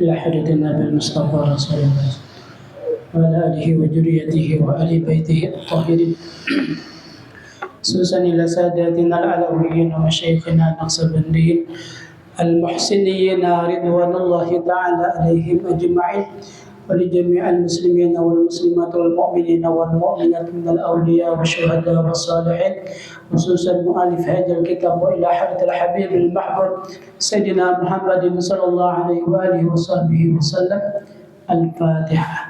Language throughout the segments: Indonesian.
إلى حضرة النبي المصطفى رسول الله وعلى آله وذريته وآل بيته الطاهرين خصوصا إلى ساداتنا العلويين ومشايخنا النقشبنديين المحسنين رضوان الله تعالى عليهم أجمعين ولجميع المسلمين والمسلمات والمؤمنين والمؤمنات من الأولياء والشهداء والصالحين خصوصا مؤلف هذا الكتاب وإلى حضرة الحبيب المحبوب سيدنا محمد صلى الله عليه وآله وصحبه وسلم. الفاتحة.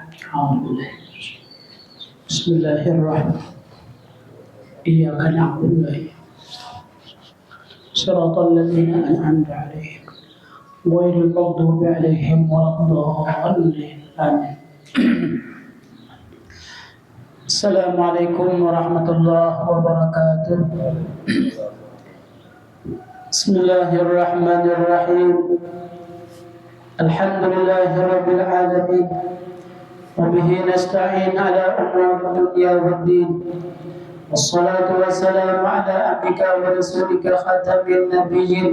بسم الله الرحمن الرحيم. إياك نعبد وإياك صراط الذين أنعمت عليهم غير المغضوب عليهم ولا الضالين. آمين. السلام عليكم ورحمة الله وبركاته. بسم الله الرحمن الرحيم. الحمد لله رب العالمين وبه نستعين على أمور الدنيا والدين والصلاة والسلام على عبدك ورسولك خاتم النبيين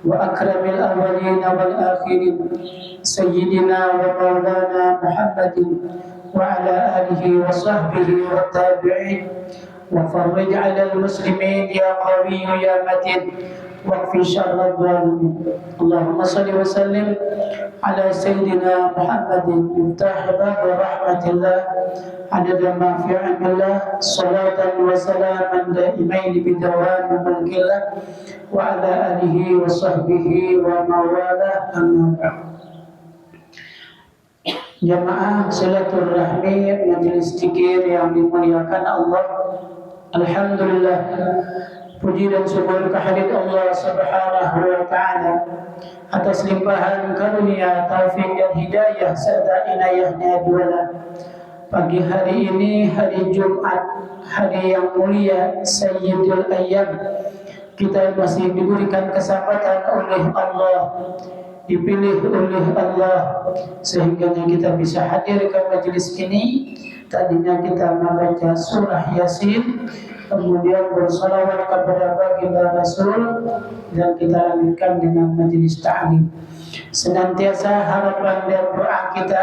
وأكرم الأولين والآخرين سيدنا ومولانا محمد وعلى آله وصحبه والتابعين وفرج على المسلمين يا قوي يا متين واكفي شر الظالمين. اللهم صل وسلم على سيدنا محمد مفتاح باب رحمة الله عدد ما في علم الله صلاة وسلاما دائمين بدوام ملك الله وعلى آله وصحبه وموالاه. أما بعد. Jamaah silaturahmi majelis zikir yang dimuliakan Allah, alhamdulillah, puji dan syukur kehadirat Allah Subhanahu wa taala atas limpahan karunia, taufik dan hidayah serta inayahnya duala. Pagi hari ini hari Jumat, hari yang mulia Sayyidul Ayyam, kita masih diberikan kesempatan oleh Allah, dipilih oleh Allah sehingga kita bisa hadir ke majelis ini. Tadinya kita membaca surah Yasin, kemudian bersalawat kepada baginda Rasul, dan kita lanjutkan dengan majelis ta'lim. Senantiasa harapan dan doa kita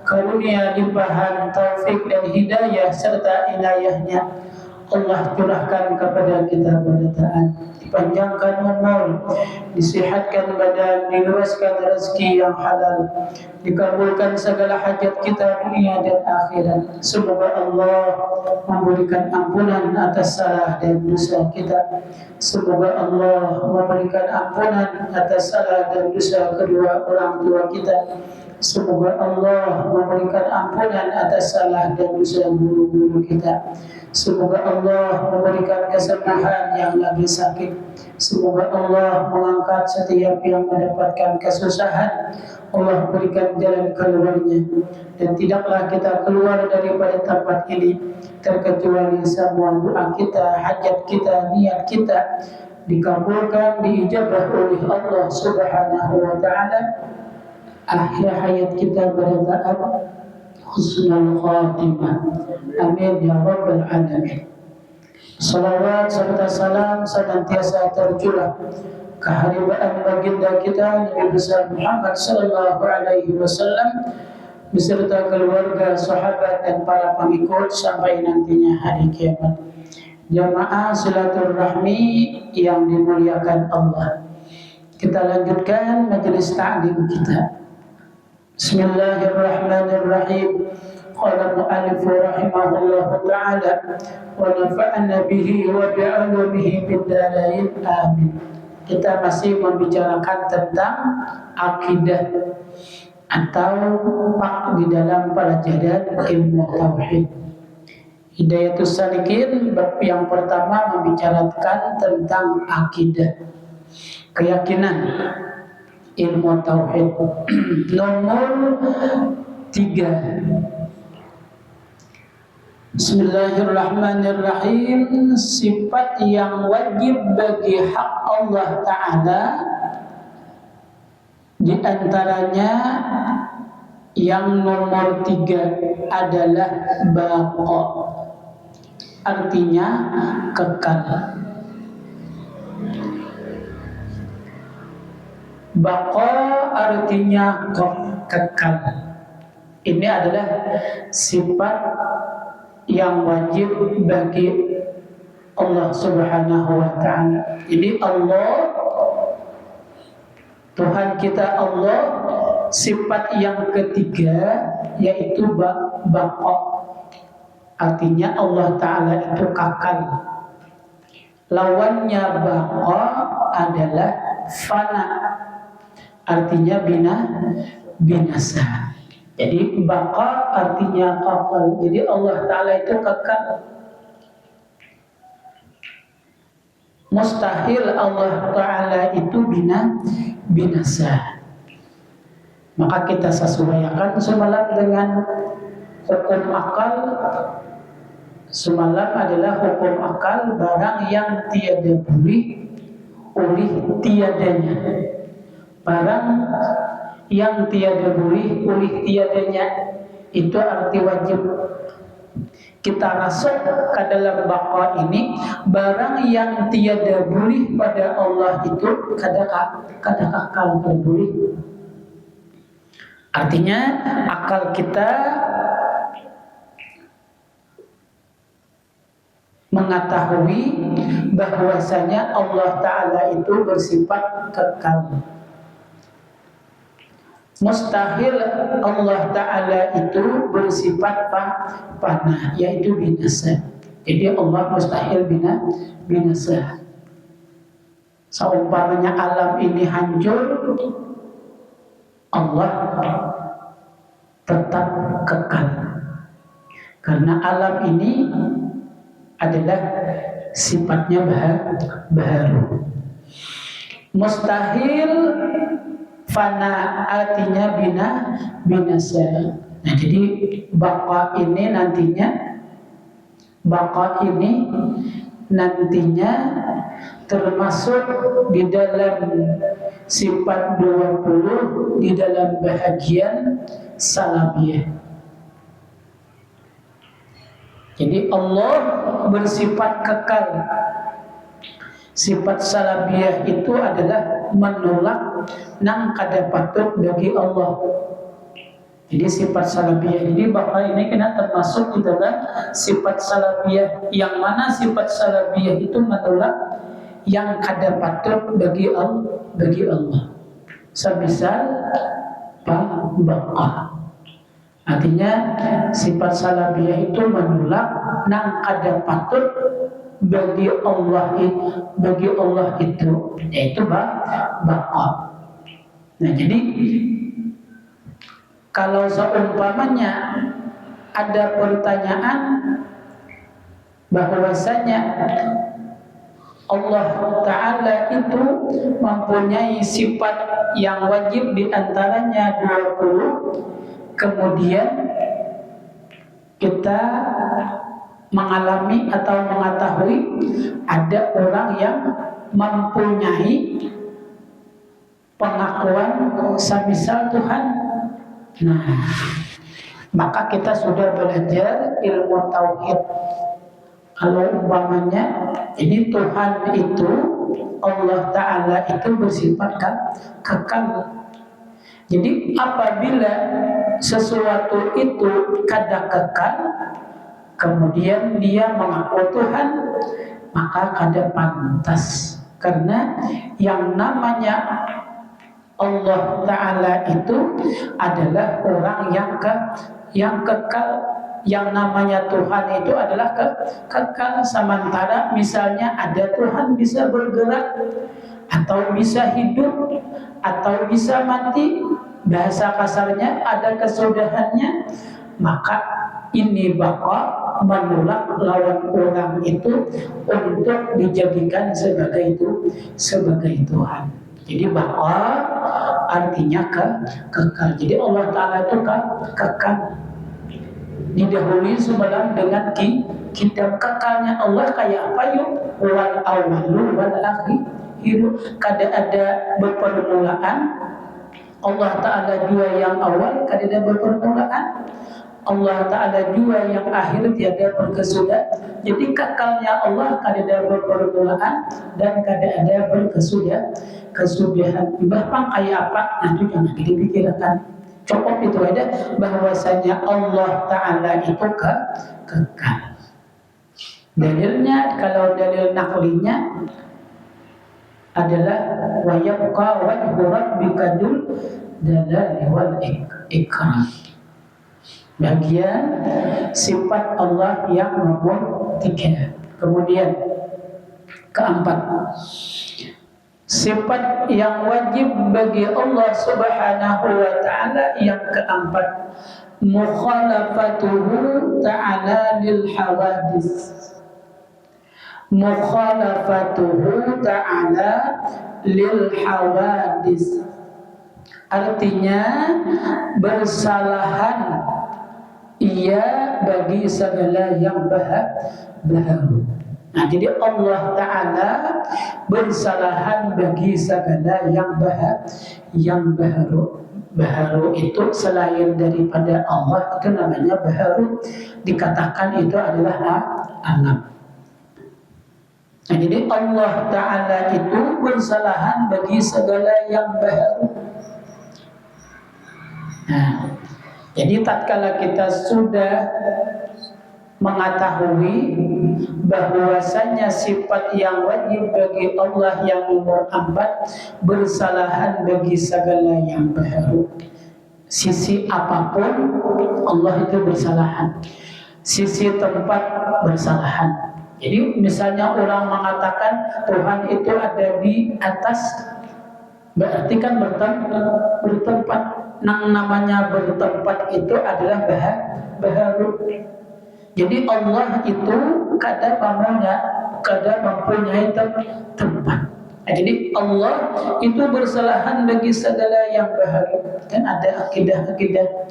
karunia limpahan taufik dan hidayah serta inayahnya Allah curahkan kepada kita pada taat, dipanjangkan umur, disihatkan badan, diluaskan rezeki yang halal, dikabulkan segala hajat kita dunia dan akhirat. Semoga Allah memberikan ampunan atas salah dan dosa kita. Semoga Allah memberikan ampunan atas salah dan dosa kedua orang tua kita. Semoga Allah memberikan ampunan atas salah dan dosa guru-guru kita. Semoga Allah memberikan kesembuhan yang lagi sakit. Semoga Allah mengangkat setiap yang mendapatkan kesusahan. Allah berikan jalan keluarnya. Dan tidaklah kita keluar daripada tempat ini terkecuali semua doa kita, hajat kita, niat kita dikabulkan, diijabah oleh Allah Subhanahu wa taala. Akhir hayat kita bertaat husnul khatimah. Amin ya rabbal alamin. Salawat serta salam senantiasa tercurah keharibaan baginda kita Nabi besar Muhammad sallallahu alaihi wasallam beserta keluarga, sahabat dan para pengikut sampai nantinya hari kiamat. Jamaah silaturahmi yang dimuliakan Allah, kita lanjutkan majelis ta'lim kita. Bismillahirrahmanirrahim. Qala al-mu'allif rahimahullahu ta'ala wa nafa'ana bihi wa bi'ulumihi fid dharain. Amin. Kita masih membicarakan tentang akidah atau bab di dalam pelajaran ilmu tauhid. Hidayatus Salikin bab yang pertama membicarakan tentang akidah, keyakinan, ilmu tauhid. Nomor 3. Bismillahirrahmanirrahim. Sifat yang wajib bagi hak Allah Ta'ala, di antaranya yang nomor 3 adalah baqa, artinya kekal. Baqa artinya kekal. Ini adalah sifat yang wajib bagi Allah Subhanahu wa taala. Jadi Allah, Tuhan kita Allah, sifat yang ketiga yaitu baqa. Artinya Allah taala itu kekal. Lawannya baqa adalah fana. Artinya binasa. Jadi baqa artinya kekal. Jadi Allah taala itu kekal. Mustahil Allah taala itu binasa. Maka kita sesuaikan semalam dengan hukum akal. Semalam adalah hukum akal barang yang tiada boleh oleh tiadanya. Barang yang tiada boleh oleh tiadanya, itu arti wajib. Kita masuk ke dalam baqa ini, barang yang tiada boleh pada Allah itu kada akal boleh. Artinya akal kita mengetahui bahwasanya Allah Ta'ala itu bersifat kekal. Mustahil Allah Ta'ala itu bersifat fana, yaitu binasa. Jadi Allah mustahil binasa. Seumpamanya alam ini hancur, Allah tetap kekal. Karena alam ini adalah sifatnya baharu. Mustahil fana artinya binasa. Nah, jadi baqa ini nantinya termasuk di dalam sifat 20 di dalam bahagian salabiyah. Jadi Allah bersifat kekal. Sifat salabiyah itu adalah menolak nang kada patut bagi Allah. Jadi sifat salabiyah ini baqa ini kena termasuk di dalam sifat salabiyah, yang mana sifat salabiyah itu menolak yang kada patut bagi Allah. Semisal baqa. Artinya sifat salabiyah itu menolak nang kada patut bagi Allah itu, yaitu baqa. Nah, jadi kalau seumpamanya ada pertanyaan bahwasanya Allah Ta'ala itu mempunyai sifat yang wajib di antaranya 20, kemudian kita mengalami atau mengetahui ada orang yang mempunyai pengakuan semisal Tuhan. Nah, maka kita sudah belajar ilmu tauhid. Kalau umpamanya ini Tuhan itu, Allah Ta'ala itu bersifat kekal. Jadi apabila sesuatu itu kada kekal, kemudian dia mengaku Tuhan, maka kada pantas. Karena yang namanya Allah Ta'ala itu adalah orang yang kekal. Yang namanya Tuhan itu adalah kekal. Sementara misalnya ada Tuhan bisa bergerak, atau bisa hidup, atau bisa mati, bahasa kasarnya ada kesudahannya, maka ini baqa menolak lawan orang itu untuk dijadikan sebagai Tuhan. Jadi baqa artinya kekal. Jadi Allah Ta'ala itu kekal. Didahului semalam dengan kitab kekalnya Allah kayak apa yuk? Wal awalu wal akhir. Kada ada berpermulaan. Allah Ta'ala dua yang awal, kada ada berpermulaan. Allah Ta'ala jua yang akhir tiada berkesudahan. Jadi kekalnya Allah kada berpermulaan dan kada ada berkesudahan. Bahkan kayak apa? Nah itu jangan dipikirkan. Cukup itu ada bahwasanya Allah Ta'ala itu kekal. Dalilnya, kalau dalil naklinya adalah wa yabqa wajhu rabbika dzul jalali wal ikram. Bagian sifat Allah yang nomor 3. Kemudian keempat, sifat yang wajib bagi Allah Subhanahu wa ta'ala yang keempat, mukhalafatuhu ta'ala lil hawadis. Mukhalafatuhu ta'ala lil hawadis, artinya bersalahan ia bagi segala yang baharu. Nah, jadi Allah Ta'ala bersalahan bagi segala yang baharu. Baharu itu selain daripada Allah itu namanya baharu, dikatakan itu adalah alam. Nah, jadi Allah Ta'ala itu bersalahan bagi segala yang baharu. Nah, jadi tatkala kita sudah mengetahui bahwasanya sifat yang wajib bagi Allah yang nomor 4, bersalahan bagi segala yang baharu. Sisi apapun Allah itu bersalahan, sisi tempat bersalahan. Jadi misalnya orang mengatakan Tuhan itu ada di atas, berarti kan bertempat. Yang namanya bertempat itu adalah baharu. Jadi Allah itu kadang mempunyai tempat. Nah, jadi Allah itu bersalahan bagi segala yang baharu. Dan ada akidah-akidah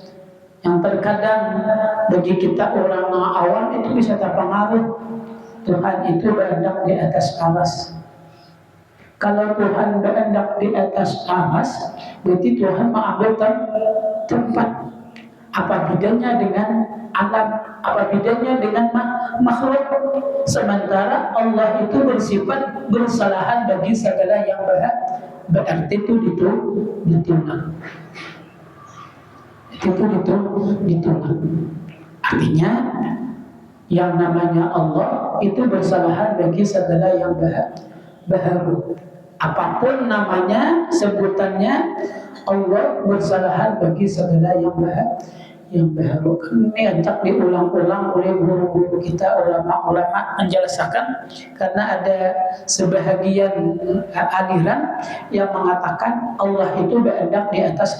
yang terkadang bagi kita orang awam itu bisa terpengaruh. Tuhan itu berada di atas aras. Kalau Tuhan berada di atas aras, berarti Tuhan mengambil tempat. Apa bedanya dengan alam? Apa bedanya dengan makhluk? Sementara Allah itu bersifat bersalahan bagi segala yang berarti itu ditolak. Itu ditolak. Artinya yang namanya Allah itu bersalahan bagi segala yang baharu. Apapun namanya, sebutannya, Allah bersalahan bagi segala yang baharu. Ini acak diulang-ulang oleh guru-guru kita, ulama-ulama menjelaskan, karena ada sebahagian aliran yang mengatakan Allah itu berada di atas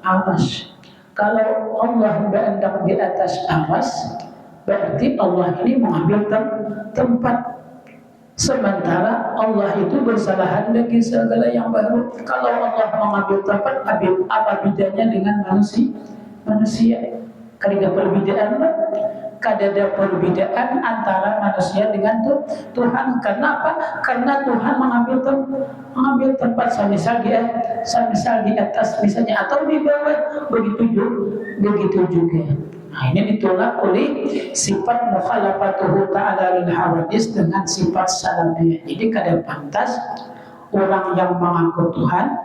aras. Kalau Allah berada di atas aras, berarti Allah ini mengambil tempat. Sementara Allah itu bersalahan bagi segala yang baru. Kalau Allah mengambil tempat, apa bedanya dengan manusia? Kada perbedaan, kada perbedaan antara manusia dengan Tuhan. Kenapa? Karena Tuhan mengambil tempat, semisal di atas misalnya, atau di bawah, begitu juga. Nah, ini ditolak oleh sifat mukhalafatuhu ta'ala lil hawadis dengan sifat salabiyah. Jadi kada pantas orang yang mengaku Tuhan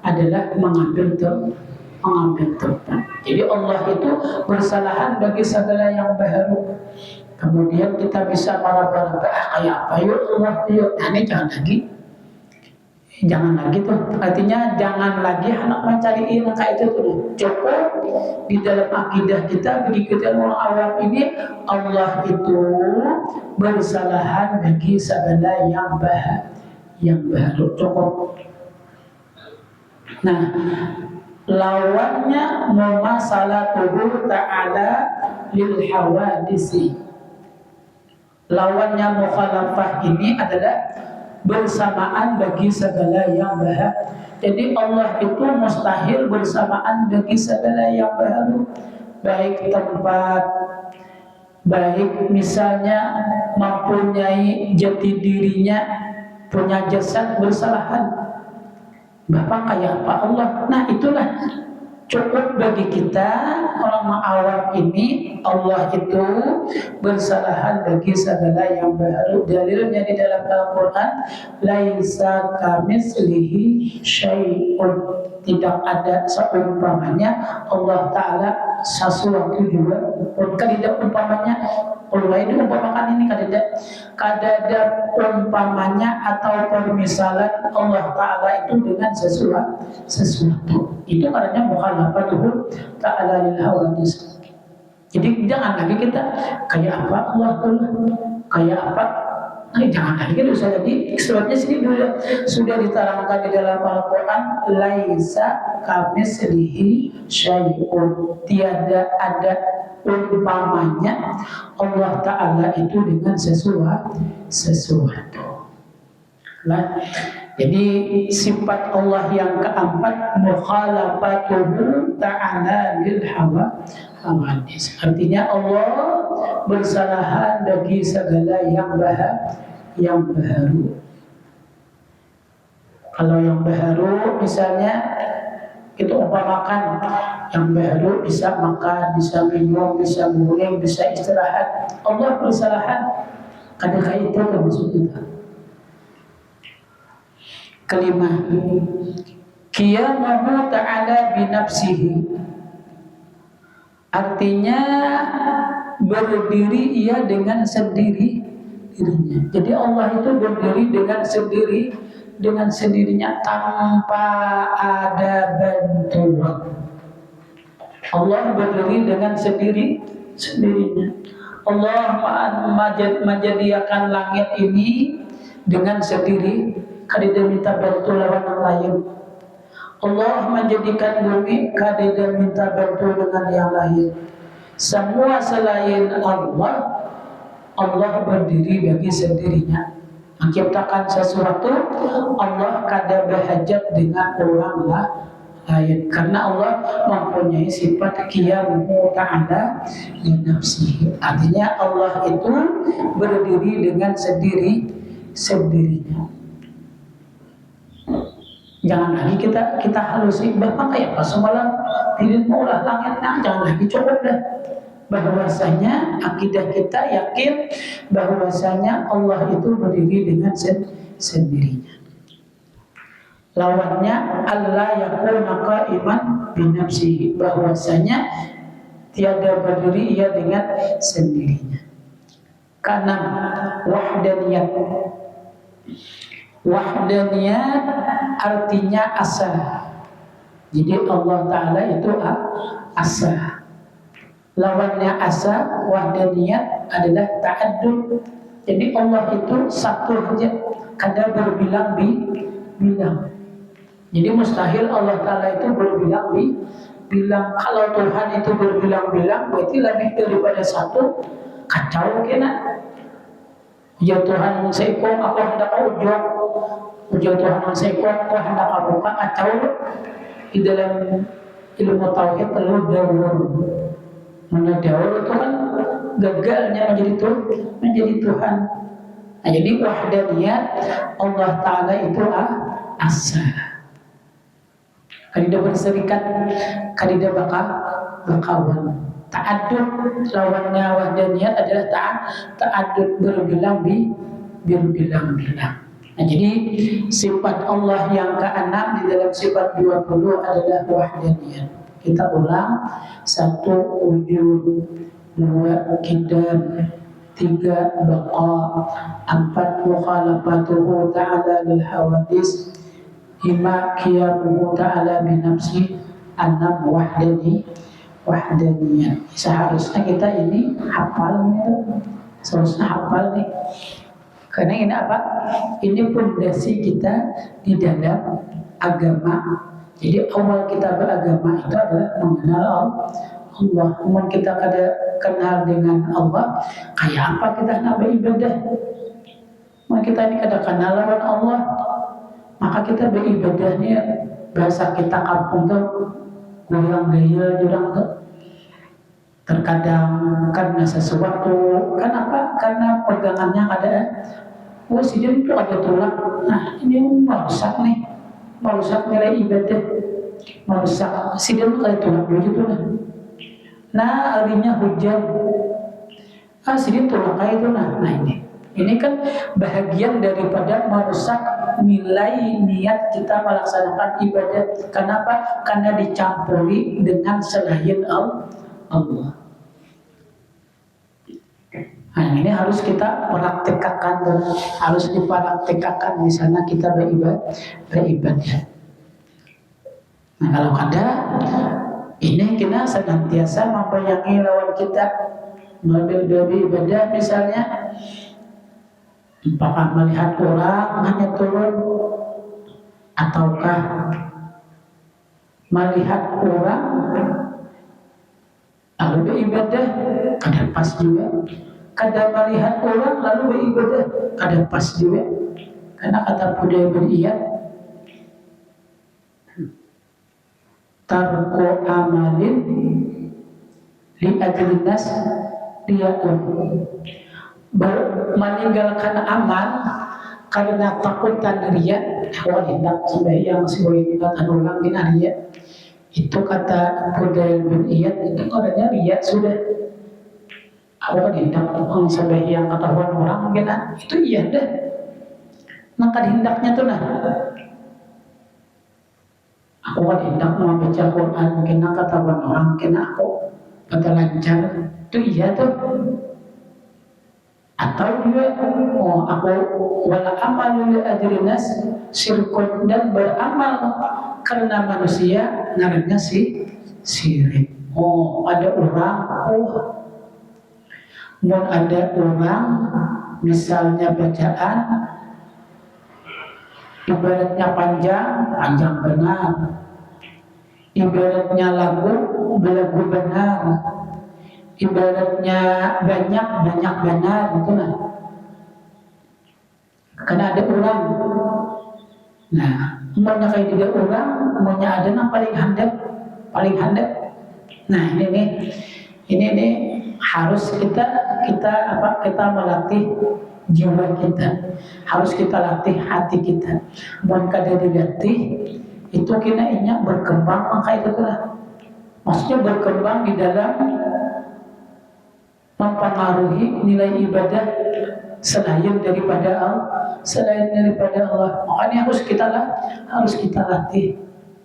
adalah mengambil tempat. Jadi Allah itu bersalahan bagi segala yang baharu. Kemudian kita bisa meraba-raba, kayak apa yuk Allah yuk. Nah, ini jangan lagi tuh, artinya jangan lagi anak mencari ilmu kayak itu tuh. Cukup di dalam akidah kita, bagi kita orang awam ini, Allah itu bersalahan bagi segala yang baharu. Cukup. Nah, lawannya mumasalatuhu ta'ala lil hawadisi. Lawannya mukhalafah ini adalah bersamaan bagi segala yang baharu. Jadi Allah itu mustahil bersamaan bagi segala yang baharu, baik tempat, baik misalnya mempunyai jati dirinya, punya jasad bersalahan. Bapak kayak apa Allah? Nah itulah Cukup bagi kita orang awam ini Allah itu bersalahan bagi segala yang baru. Dalilnya di dalam Al-Quran, laisa kamitslihi syai'un, tidak ada seumpamanya Allah Ta'ala sesuatu juga. Kadida umpamanya Allah ini umpamakan ini kadada umpamanya atau permisalan Allah Ta'ala itu dengan sesuatu. Itu karena mukhalafatuhu ta'ala lil hawadis. Jadi jangan lagi kita kayak apa Allah kayak apa. Jangan lagi kita usah jadi sebabnya sini sudah diterangkan di dalam Al-Quran, laisa kamitslihi syai'un, tiada ada umpamanya Allah Ta'ala itu dengan sesuatu. Nah, jadi sifat Allah yang keempat, mukhalafatuhu ta'ala lil hawadis. Artinya Allah bersalahan bagi segala yang baru. Kalau yang baru misalnya kita umpamakan, yang baru bisa makan, bisa minum, bisa guling, bisa istirahat. Allah bersalahan kadang-kadang itu termasuk kita. Kelima, qiyamuhu ta'ala binafsihi, artinya berdiri ia dengan dirinya. Jadi Allah itu berdiri dengan sendirinya tanpa ada bantuan. Allah berdiri dengan sendirinya. Allah menjadikan langit ini dengan sendiri, kadida minta bantu lawan yang lain. Allah menjadikan bumi, kadida minta bantu dengan yang lain. Semua selain Allah berdiri bagi sendirinya. Menciptakan sesuatu, Allah kada berhajat dengan orang lain, karena Allah mempunyai sifat qiyamuhu ta'ala li nafsihi. Artinya Allah itu berdiri dengan sendirinya. Jangan lagi kita halusin, Bapak kayak pas semalam tidak maulah langitnya, jangan lagi, cukup dah. Bahwasanya akidah kita yakin bahwasanya Allah itu berdiri dengan sendirinya. Lawannya Allah yakuna qa'iman binafsihi, bahwasanya tiada berdiri ia dengan sendirinya. Karena wahdaniyat artinya asa. Jadi Allah Ta'ala itu asa. Lawannya asa, wahdaniyat adalah ta'addud. Jadi Allah itu satu saja, kada berbilang-bilang. Jadi mustahil Allah Ta'ala itu berbilang. Kalau Tuhan itu berbilang-bilang, berarti lebih daripada satu. Kacau kena. Ya Tuhan seekor, aku hendak ujung. Ujung Tuhan seekor, aku hendak buka. Kacau. Di dalam ilmu tauhid perlu daur. Mana daur itu kan gagalnya menjadi Tuhan. Nah, jadi wahdaniyat Allah Ta'ala itu asa. Kadida berserikat, kadida bakawan. Ta'addud lawannya wahdaniyat adalah ta'addud berbilang-bilang. Nah, jadi sifat Allah yang keenam di dalam sifat 20 adalah wahdaniyat. Kita ulang, 1 wujud, 2 qidam, 3 baqa, 4 mukhalafatuhu ta'ala lil hawadis, 5 qiyamuhu ta'ala binafsi, 6 wahdaniyat. Seharusnya kita ini hafal gitu. Seharusnya hafal nih. Karena ini apa? Ini fondasi kita di dalam agama. Jadi awal kita beragama itu adalah mengenal Allah. Namun kita kada kenal dengan Allah, kayak apa kita nak beribadah? Namun kita ini kada kenal dengan Allah, maka kita beribadahnya bahasa kita kampung tuh goyang gaya jurang tuh. Terkadang karena sesuatu, kenapa? Karena pegangannya ada. Oh si dia itu ada tulang. Nah ini merusak nih. Merusak nilai ibadah. merusak sidin kali tulang begitu lah. Nah arinya hujan sidin tulang kayak itu nah ini kan bahagian daripada merusak nilai niat kita melaksanakan ibadat. Kenapa? Karena dicampuri dengan selain Allah. Nah, ini harus kita praktekkan, harus dipraktekkan di sana kita beribadah. Nah, kalau ada ini kita senantiasa membayangi lawan kita beribadah misalnya. Apakah melihat orang hanya turun ataukah melihat orang lalu beribadah kadang pas juga, kadang melihat orang lalu beribadah kadang pas juga. Karena kata budaya beriyat tarku amalin li ajlin nas liyakun, meninggalkan amal karena takutan riya. Awal hendak sembahyang sebagai ibatan orang bin riya, itu kata Fudail bin Iyad itu orangnya riya sudah. Awal hendak sembahyang ketahuan orang mungkin itu iya dah. Maka hendaknya tuh aku kan hendak mau baca Quran mungkin ketahuan orang mungkin aku kata lancar itu iya tuh. Atau juga aku wala amalu li ajrinas syirkun, dan beramal karena manusia ngarannya syirik. Ada orang ada orang misalnya bacaan ibaratnya panjang benar, ibaratnya lagu benar, ibaratnya banyak benar, betul kan? Karena ada orang, nah umumnya kayak tidak orang, umumnya ada yang paling handap. Nah ini harus kita melatih jiwa kita, harus kita latih hati kita. Bukan kada dilatih itu kena inyak berkembang maka itu lah. Maksudnya berkembang di dalam mempengaruhi nilai ibadah selain daripada Allah. Makanya harus kita latih.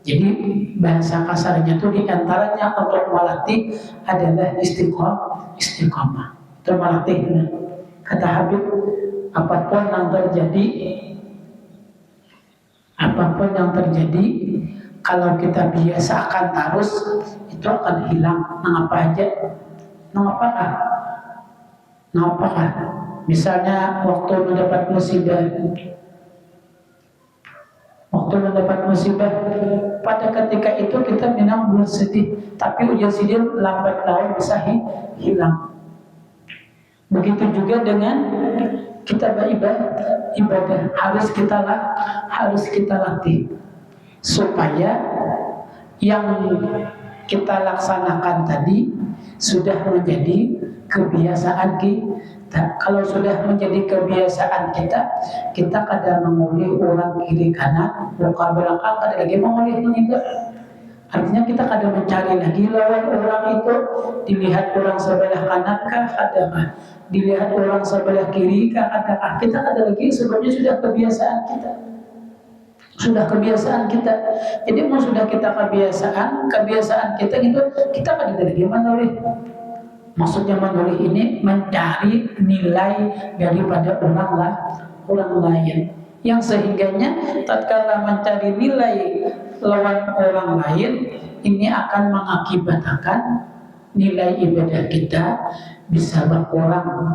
Jadi bahasa kasarnya itu diantaranya untuk melatih adalah istiqomah. Itu melatih. Kata Habib, apapun yang terjadi, kalau kita biasakan terus itu akan hilang. Apakah? Misalnya waktu mendapat musibah, pada ketika itu kita memang bersedih, tapi ujian sedih lambat laun bisa hilang. Begitu juga dengan kita beribadah, harus kita latih supaya yang kita laksanakan tadi sudah menjadi kebiasaan kita. Kalau sudah menjadi kebiasaan kita kadang memulih orang kiri kanan, muka belakang, kadang lagi memulih itu. Artinya kita kadang mencari lagi lawan orang itu, dilihat orang sebelah kanan kah, adakah dilihat orang sebelah kiri kah, adakah. Kita kadang lagi sebabnya sudah kebiasaan kita. Jadi mau sudah kita kebiasaan kita gitu, kita kadang lagi menoleh. Maksudnya menoleh ini mencari nilai daripada orang lain, yang sehingganya tatkala mencari nilai lawan orang lain ini akan mengakibatkan nilai ibadah kita bisa berkurang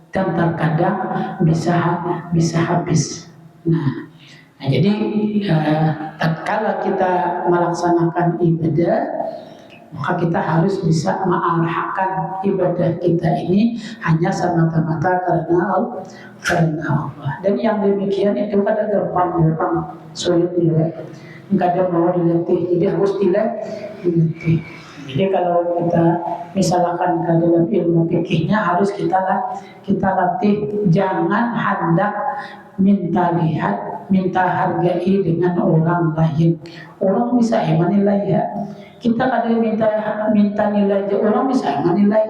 dan terkadang bisa habis. Nah jadi tatkala kita melaksanakan ibadah, maka kita harus bisa mengarahkan ibadah kita ini hanya semata-mata karena Allah. Dan yang demikian itu kadang gampang, sulit juga. Kadang mau dilatih, jadi harus dilatih. Jadi kalau kita misalkan ke dalam ilmu fikihnya harus kita latih, jangan hendak minta lihat minta hargai dengan orang lain. Orang bisa menilai ya. Kita kadang minta nilai aja orang bisa menilai.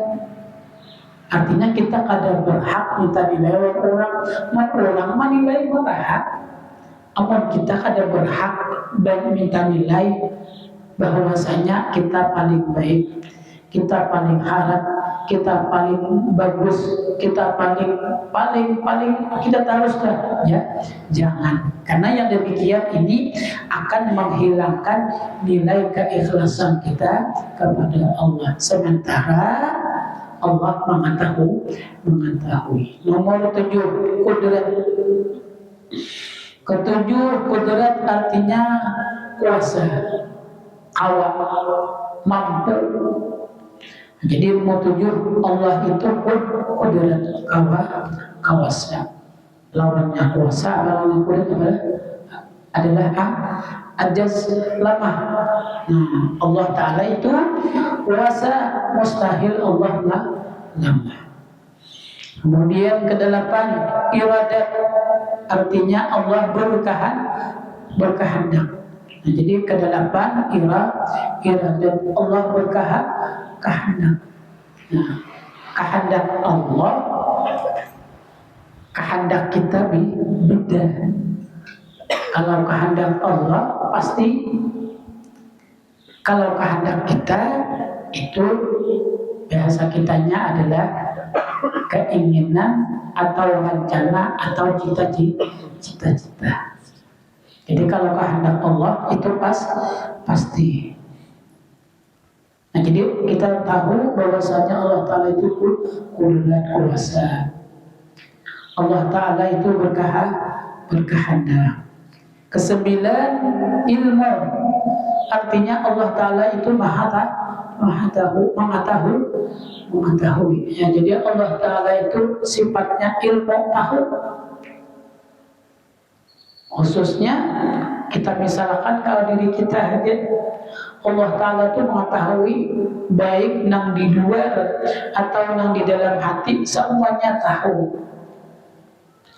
Artinya kita kadang berhak minta nilai orang menilai berhak. Amun kita kadang berhak dan minta nilai bahwasanya kita paling baik, kita paling harap, kita paling bagus, kita paling kita teruskan ya. Jangan, karena yang demikian ini akan menghilangkan nilai keikhlasan kita kepada Allah. Sementara Allah mengetahui. Nomor 7, kudrat. Ketujuh, kudrat artinya kuasa, awak, mampu. Jadi nomor 7, Allah itu kudrat, kawasa. Lawannya kuasa, lawannya kudrat adalah ajaz, lemah. Allah Ta'ala itu kuasa, mustahil Allah lemah. Kemudian ke-8, iradat, artinya Allah berkehendak. Jadi ke-8 iradat, Allah berkehendak. Kehendak Allah, kehendak kita beda. Kalau kehendak Allah pasti, kalau kehendak kita itu bahasa kitanya adalah keinginan atau rencana atau cita-cita. Jadi kalau kehendak Allah itu pasti. Nah, jadi kita tahu bahwasanya Allah Ta'ala itu kudrat, kuasa. Allah Ta'ala itu berkehendak. Ke-9, ilmu, artinya Allah Ta'ala itu mengetahui. Ya, jadi Allah Ta'ala itu sifatnya ilmu, tahu. Khususnya kita misalkan kalau diri kita hadir, Allah Ta'ala itu mengetahui baik nang di luar atau nang di dalam hati, semuanya tahu.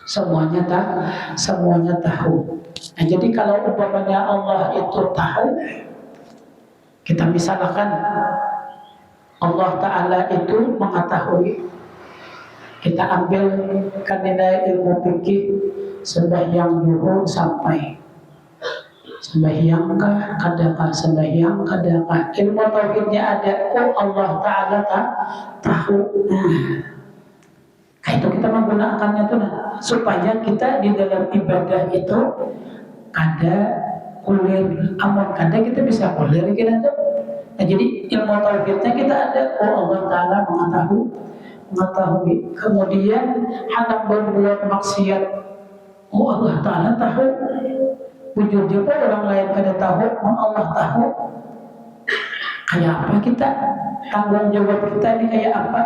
Semuanya tahu. Nah, jadi kalau umpamanya Allah itu tahu, kita misalkan Allah Ta'ala itu mengetahui, kita ambil kan nilai ilmu fikih, sembahyang zuhur sampai sembahyang kadakah, ilmu tauhidnya ada, Allah Ta'ala tahu. Nah, itu kita menggunakannya tuh supaya kita di dalam ibadah itu ada kulir, amun kada kita bisa kulir kita tuh. Nah, jadi ilmu tauhidnya kita ada, Allah Ta'ala mengetahui. Kemudian hendak berbuat maksiat, Allah Ta'ala tahu. Wujud juga orang lain kada tahu, Allah tahu. Kayak apa kita, tanggung jawab kita ini kayak apa?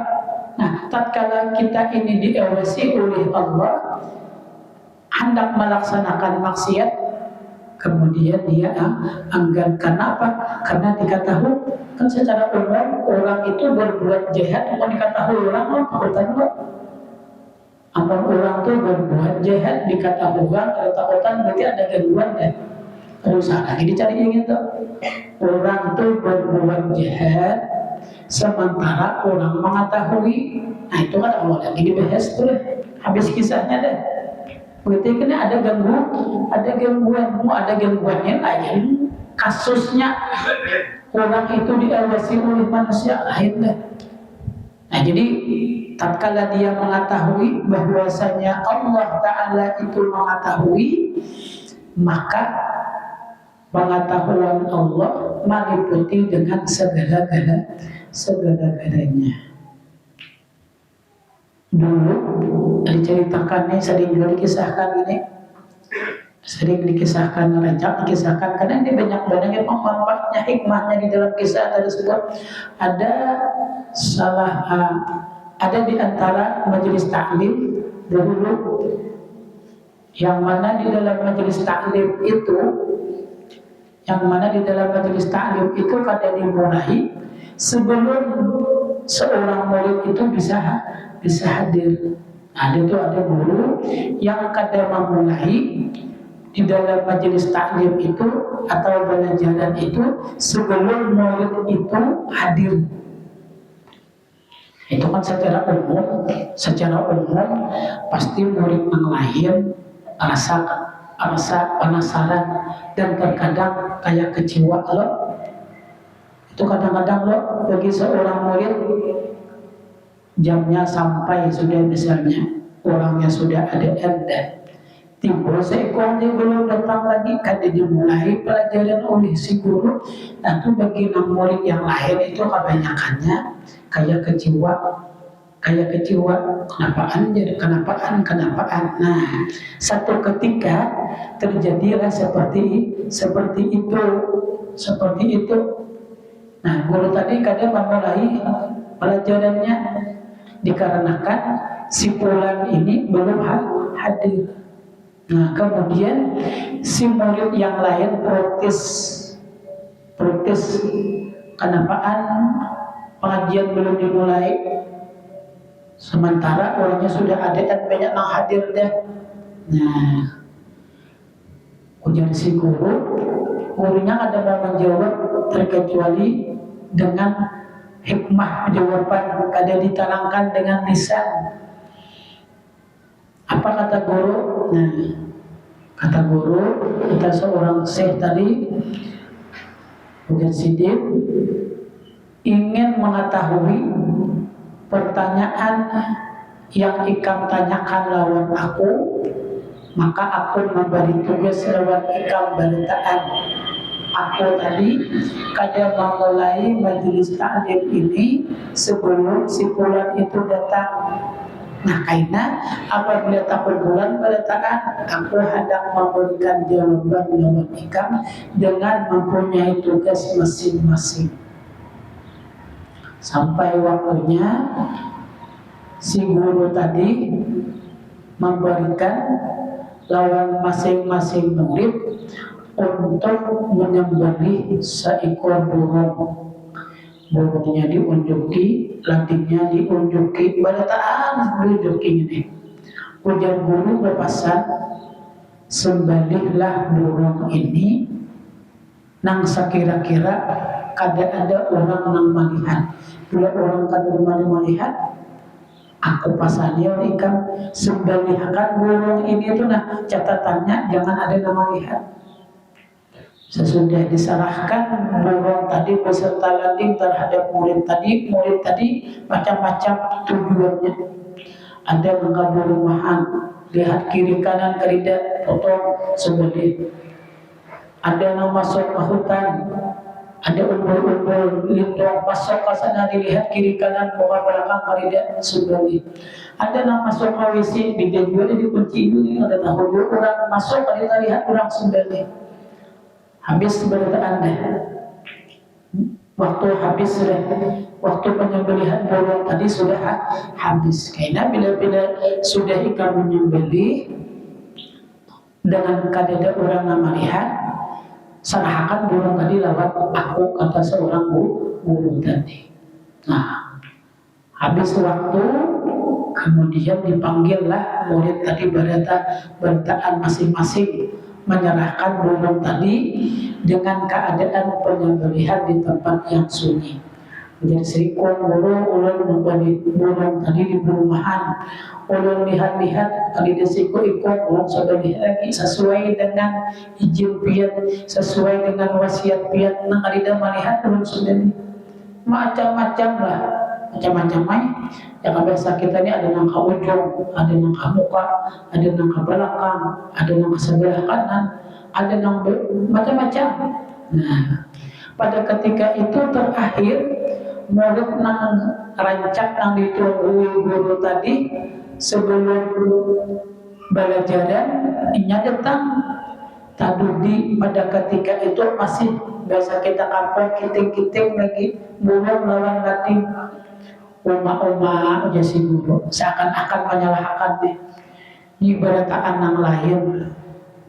Nah, tatkala kita ini diawasi oleh Allah, hendak melaksanakan maksiat, kemudian dia enggan. Kenapa? Karena diketahui kan secara umum orang itu berbuat jahat, mau diketahui orang takutan. Amal orang itu berbuat jahat dikatakan orang, kalau takutan berarti ada gangguan kan? Usaha lagi dicari gitu. Orang itu berbuat jahat sementara orang mengetahui. Nah, itu kan Allah lagi dibahas tuh, habis kisahnya deh. Berarti kan ada gangguannya lain. Kasusnya orang itu diawasi oleh manusia lain deh. Nah, jadi tatkala dia mengetahui bahwasanya Allah Ta'ala itu mengetahui, maka pengetahuan Allah meliputi dengan segala-galanya. Dulu diceritakan nih, sering dikisahkan karena ini banyak manfaatnya, hikmahnya di dalam kisah tersebut. Ada di antara majelis taklim dahulu, yang mana di dalam majelis taklim itu kada dimulai sebelum seorang murid itu bisa hadir. Ada guru yang kada memulai di dalam majelis taklim itu atau pelajaran itu sebelum murid itu hadir. Itu kan secara umum pasti murid yang lain rasa penasaran dan terkadang kayak kecewa loh. Itu kadang-kadang loh bagi seorang murid jamnya sampai sudah misalnya orangnya sudah ada timbul seekor dia belum datang lagi kan dimulai pelajaran oleh si guru. Nah itu bagi murid yang lain itu kebanyakannya kayak kecewa kenapaan. Nah satu ketika terjadilah seperti itu. Nah guru tadi kadang memulai pelajarannya dikarenakan si fulan ini belum hadir. Nah kemudian si murid yang lain protes kenapaan pengajian belum dimulai, sementara orangnya sudah ada dan banyak yang hadir deh. Nah ujar si gurunya ada mau menjawab terkecuali dengan hikmah jawaban kada diterangkan dengan lisan. Apa kata guru? Nah, kata guru, kita seorang syekh tadi, Bukan Siddiq, ingin mengetahui pertanyaan yang ikam tanyakan lawan aku, maka aku memberi tugas lawan ikam beritaan. Aku tadi kadang memulai majelis taklim ini sebelum si fulan itu datang. Nah, karena apabila takut bulan beritaan, aku hendak memberikan jawaban lawan ikam dengan mempunyai tugas masing-masing. Sampai waktunya si guru tadi memberikan lawan masing-masing murid untuk menyembelih seekor burung. Burungnya diunjuki, latihnya diunjuki, balataan diunjuki ini. Ujar guru berpesan, sembelihlah burung ini nang sekira-kira kada ada orang nang melihat. Bila orang kada melihat, aku pasani oleh ikam sembelihkan burung ini itu. Nah catatannya jangan ada yang melihat. Sesudah diserahkan burung tadi beserta landing terhadap murid tadi macam-macam tujuannya. Ada menggabur rumahan, lihat kiri kanan kerida, potong sembelih. Ada yang masuk ke hutan, ada umbul-umbul lindung masuk ke sana, dilihat kiri kanan muka belakang kerida sembelih. Ada yang masuk ke WC, dia juga dikunci dulu, ada tahu orang masuk kerida lihat orang sembelih. Habis beritaan deh. Waktu habis sudah, waktu penyembelihan burung tadi sudah habis. Karena bila sudah ikam menyembelih dengan kadada orang yang melihat, serahkan burung tadi lewat aku, kata seorang guru tadi. Nah, habis waktu kemudian dipanggillah murid tadi beritaan masing-masing, menyerahkan burung tadi dengan keadaan penyembelihan di tempat yang sunyi. Jadi serikun ulun membeli burung tadi di perumahan, ulun lihat-lihat kali disiku ikut ulun sebelih lagi sesuai dengan izin piat, sesuai dengan wasiat piat. Nah kali dah melihat ulun sebelih macam-macam lah, macam-macam yang biasa kita ini ada yang ke ujung, ada yang ke muka, ada yang ke belakang, ada yang ke sebelah kanan, ada yang macam-macam. Nah, pada ketika itu terakhir murid nang rancak nang ditunggu guru tadi sebelum belajaran inya datang. Tadudi pada ketika itu masih biasa kita kapal kiting-kiting lagi burung lawan latih. Uma udah si guru seakan-akan menyalahkan deh. Ini beritaan yang lain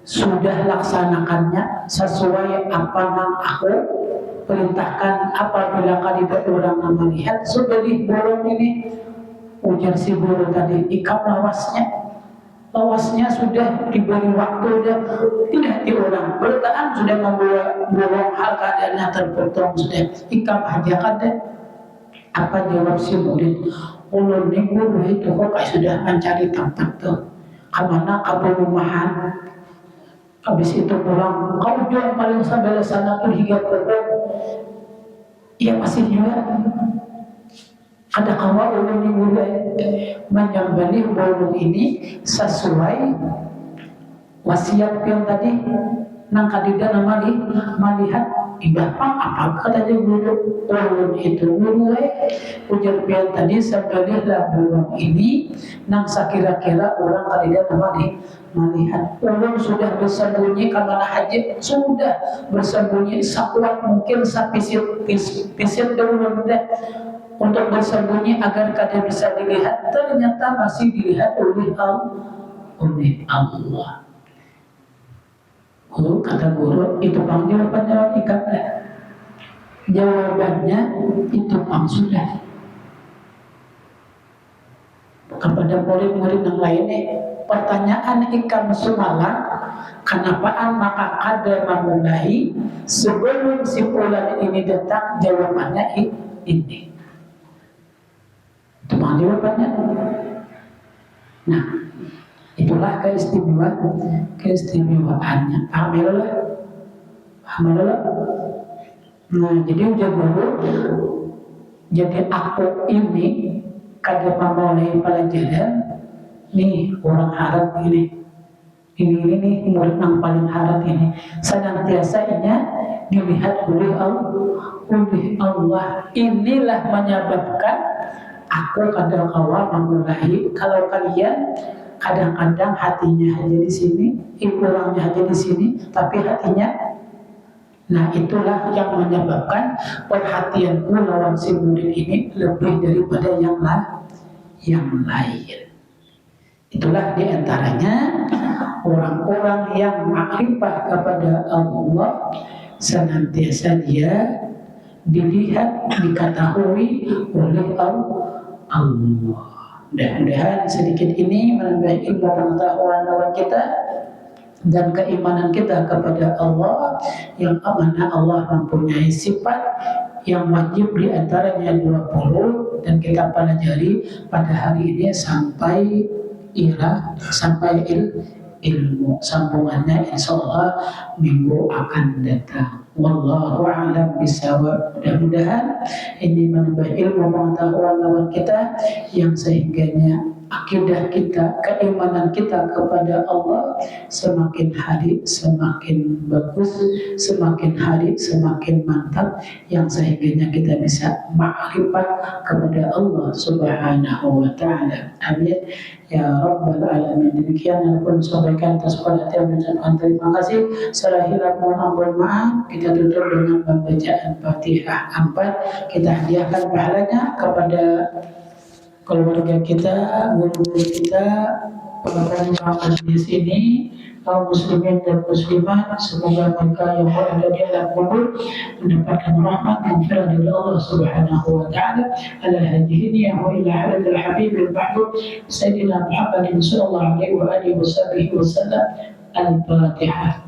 sudah laksanakannya sesuai apa yang aku perintahkan. Apabila kadida orang yang melihat sebelih burung ini, ujar si guru tadi ikam lawasnya. lawasnya sudah diberi waktu, sudah tidak diulang, bertahan sudah membuang hal keadaannya terpotong, sudah ikam aja kada. Apa jawab si murid? Ulun ni guru itu kok sudah mencari tempat tuh kemana rumahan. Habis itu pulang, kau jual paling sampai sana tuh hingga kerbau. Ia masih juga ada kawa ulun ni guru menyembelih burung ini sesuai wasiat yang tadi nang kadida nama melihat ibadah apa katanya guru ulun itu guru ujar pian tadi sembelihlah burung ini nang sakira-kira orang kadida nama melihat. Ulun sudah bersembunyi kemana haji, sudah bersembunyi sekuat mungkin pisit ulun deh untuk bersembunyi agar kada bisa dilihat, ternyata masih dilihat oleh Allah. Guru kata guru itu bang jawabannya ikat. Jawabannya itu bang sudah. Kepada murid-murid yang lainnya, pertanyaan ikan semalam, kenapaan maka kada memulai sebelum si bulan ini datang? Jawabannya ini. Itu bang jawabannya. Nah, itulah keistimewaannya. Paham lah. Nah, jadi ujar guru, jadi aku ini kada memulai pelajaran nih orang harap ini murid yang paling harap ini senantiasanya dilihat oleh Allah. Inilah menyebabkan aku kadang kawa memulai. Kalau kalian kadang-kadang hatinya hanya di sini, orangnya hanya di sini, tapi hatinya, nah itulah yang menyebabkan perhatianku lawan si murid ini lebih daripada yang lain. Itulah diantaranya orang-orang yang makrifat kepada Allah, senantiasa dia dilihat, diketahui oleh Allah. Mudah-mudahan sedikit ini menambah ilmu pengetahuan kita dan keimanan kita kepada Allah, yang mana Allah mempunyai sifat yang wajib diantaranya 20 dan kita pelajari pada hari ini sampai ilmu sambungannya insyaallah minggu akan datang. Wallahu a'lam bishawab. Mudah-mudahan ini menambah ilmu pengetahuan lawan kita, yang sehingganya akidah kita, keimanan kita kepada Allah semakin hari semakin bagus, semakin hari semakin mantap, yang sehingganya kita bisa makrifat kepada Allah Subhanahu wa taala. Amin ya rabbal alamin. Demikian yang pun sampaikan atas perhatian dan terima kasih. Salah hilaf mohon ampun maaf. Kita tutup dengan pembacaan Fatihah 4. Kita hadiahkan pahalanya kepada keluarga kita, guru-guru kita, pengajar di sini, kaum muslimin dan muslimat. Semoga mereka yang berada di alam kubur mendapatkan rahmat dan maghfirah dari Allah Subhanahu wa taala. Ala hadhihi wa ila hadratil habibil mahbub sayyidina Muhammadin sallallahu alaihi wa alihi wasallam. Al-Fatihah.